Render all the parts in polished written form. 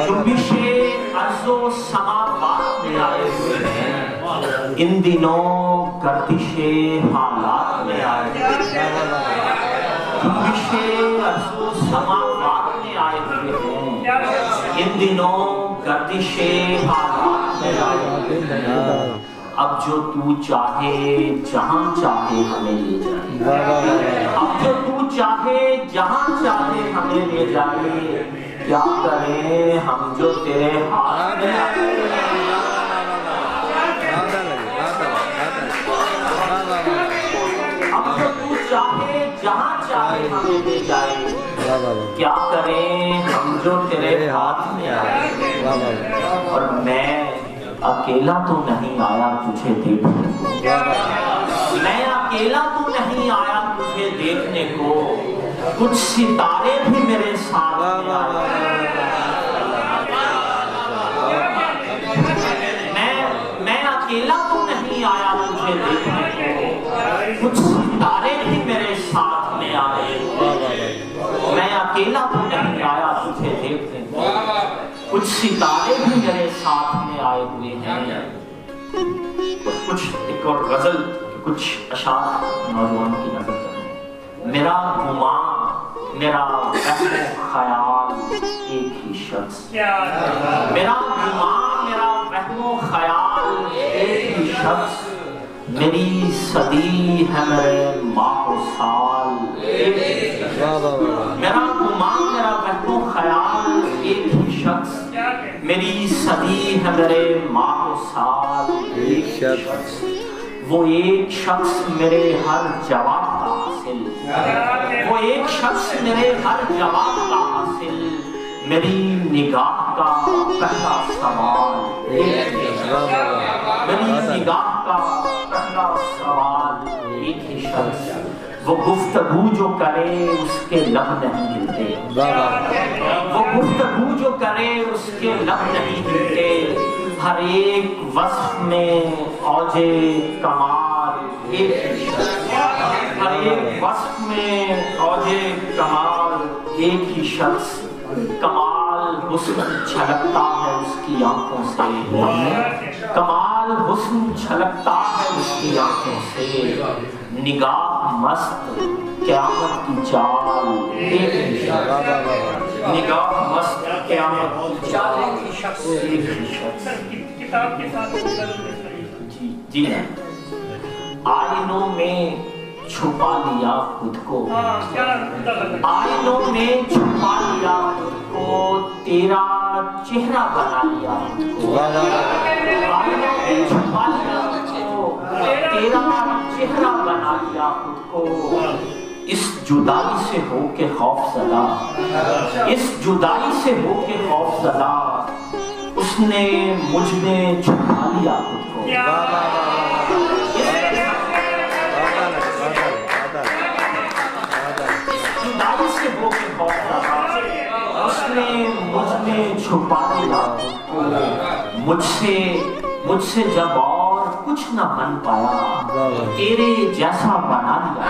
جنبشِ ارض و سماوات میں آئے ہوئے ہیں، ان دنوں گردش حالات میں آئے ہوئے ہیں، جنبشِ ارض و سماوات میں آئے ہوئے ہیں، ان دنوں گردش حالات میں آئے ہوئے ہیں۔ اب جو تو چاہے جہاں چاہے ہمیں لے جائے، اب جو تو چاہے جہاں چاہے ہمیں لے جائے، کیا کریں ہم جو تیرے ہاتھ میں آئے۔ اب جو تو چاہے جہاں چاہے ہمیں لے جائے، کیا کریں ہم جو تیرے ہاتھ میں آئے۔ اور میں اکیلا تو نہیں آیا تجھے دیکھنے کو، میں اکیلا تو نہیں آیا تجھے دیکھنے کو، کچھ ستارے بھی میرے ساتھ آئے۔ میں اکیلا تو نہیں آیا تجھے دیکھنے کو، کچھ ستارے بھی میرے ساتھ میں آئے۔ میں اکیلا تو نہیں آیا تجھے دیکھنے کو، کچھ ستارے بھی میرے ساتھ میں آئے ہوئے ہیں۔ کچھ ایک اور غزل، کچھ اشعار نوجوان کی نظر کریں۔ میرا گمان، میرا وہم و خیال ایک ہی شخص، میرا گمان، میرا وہم و خیال ایک ہی شخص، میری صدی ہے میرے ماہ و سال ایک ہی شخص، میرا گمان، میرا وہم و خیال ایک ہی شخص، میری صدی ہے میرے ماہ و سال ایک شخص، وہ ایک شخص میرے ہر جواب کا حاصل، وہ ایک شخص میرے ہر جواب کا حاصل، میری نگاہ کا پہلا سوال ایک ہی شخص، میری نگاہ کا پہلا سوال ایک ہی شخص، وہ گفتگو جو کرے اس کے لب نہیں ہلتے، وہ گفتگو جو کرے اس کے لب نہیں ہلتے، ہر ایک وصف میں اوج کمال ایک ہی شخص، ہر ایک وصف میں اوج کمال ایک ہی شخص، کمال حسن چھلکتا ہے اس کی آنکھوں سے، کمال حسن چھلکتا ہے اس کی آنکھوں سے، نگاہ مست قیامت کی چال ایک ہی شخص، نگاہ مست قیامت کی چال ایک ہی شخص، ایک ہی شخص۔ جی آئینوں میں چھپا لیا خود کو، آئینوں میں چھپا لیا خود کو، تیرا چہرہ بنا لیا خود کو، آئینوں میں چھپا لیا خود کو، تیرا چہرہ بنا لیا خود کو، اس جدائی سے ہو کے خوف زدہ، اس جدائی سے ہو کے خوف زدہ، اس نے مجھ میں چھپا لیا خود کو، جدائی سے ہو کے خوف زدہ، اس نے مجھ میں چھپا لیا خود کو، مجھ سے جب اور کچھ نہ بن پایا، تیرے جیسا بنا لیا،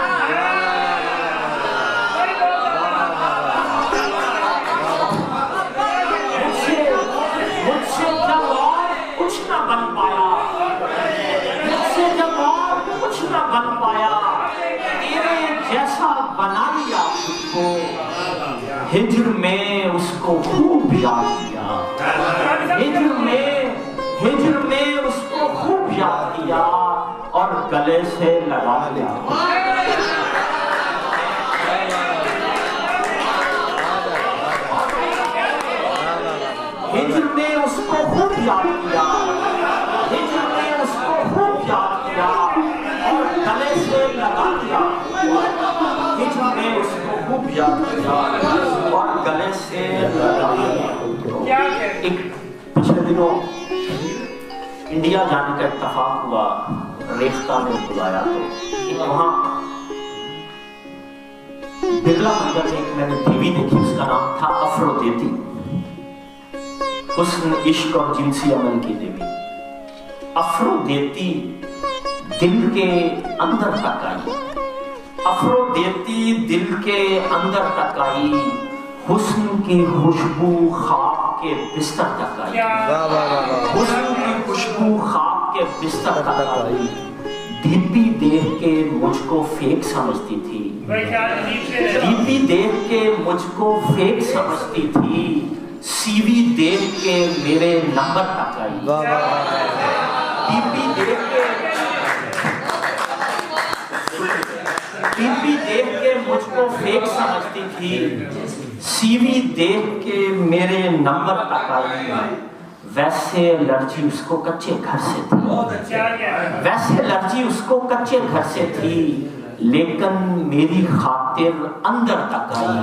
مجھ سے جب اور کچھ نہ بن پایا، مجھ سے جب اور کچھ نہ بن پایا، تیرے جیسا بنا لیا خود کو، ہجر میں اس کو خوب یاد کیا، ہجر میں اس کو خوب یاد کیا اور گلے سے لگا لیا، ہجر میں اس کو خوب یاد کیا، ہجر میں اس کو خوب یاد کیا اور گلے سے لگا لیا، ہجر میں اس کو خوب یاد کیا اور گلے سے لگا لیا۔ ایک پچھلے دنوں انڈیا جانے کا اتفاق ہوا، ریختہ نے بلایا تو وہاں برلا منظر میں ایک میں نے ٹی وی دیکھی، اس کا نام تھا افرودیتی، حسن عشق اور جنسی عمل کی دیوی۔ افرودیتی دل کے اندر تک آئی، افرودیتی دل کے اندر تک آئی، حسن کی خوشبو خواب کے بستر تک آئی حسن کی خوشبو خواب کے بستر تک آئی ڈی پی دیکھ کے مجھ کو فیک سمجھتی تھی ڈی پی دیکھ کے مجھ کو فیک سمجھتی تھی سی وی دیکھ کے میرے نمبر تک آئی ڈی پی دیکھ کے مجھ کو فیک سمجھتی تھی سی وی دیکھ کے میرے نمبر تک آئی ویسے الرجی اس کو کچے گھر سے تھی ویسے الرجی اس کو کچے گھر سے تھی لیکن میری خاطر اندر تک آئی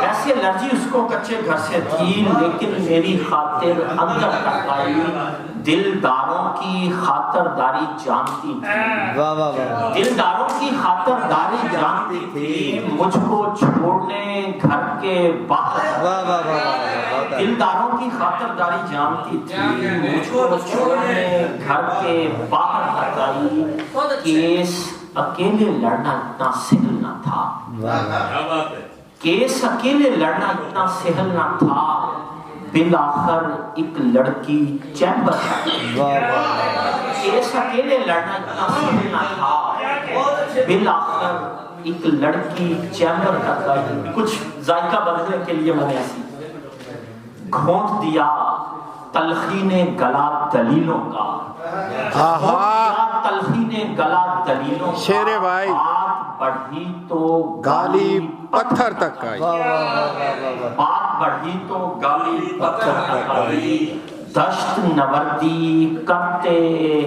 ویسے الرجی اس کو کچے گھر سے تھی لیکن میری خاطر اندر تک آئی دلداروں کی خاطرداری جانتی تھی دلداروں کی خاطرداری جانتی تھی مجھ کو چھوڑنے گھر کے باہر دلداروں کی خاطرداری جانتی تھی مجھ کو چھوڑنے گھر کے باہر تک آئی کیس اکیلے لڑنا اتنا سہل نہ تھا کیس اکیلے لڑنا اتنا سہل نہ تھا بالآخر ایک لڑکی چیمبر کیس اکیلے لڑنا اتنا سہل نہ تھا بالآخر ایک لڑکی چیمبر تک آئی کچھ ذائقہ بدلنے کے لیے میں نے ایسی گھونٹ دیا تلخی نے گلا دلیلوں کا تلخی نے گلا دلیلوں کا شیر بھائی بات بڑھی تو گالی پتھر تک آئی بات بڑھی تو گالی پتھر تک آئی دشت نوردی کرتے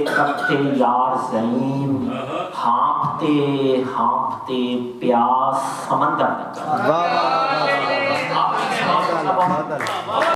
کرتے یار زمین ہانپتے ہانپتے پیاس سمندر تک آئی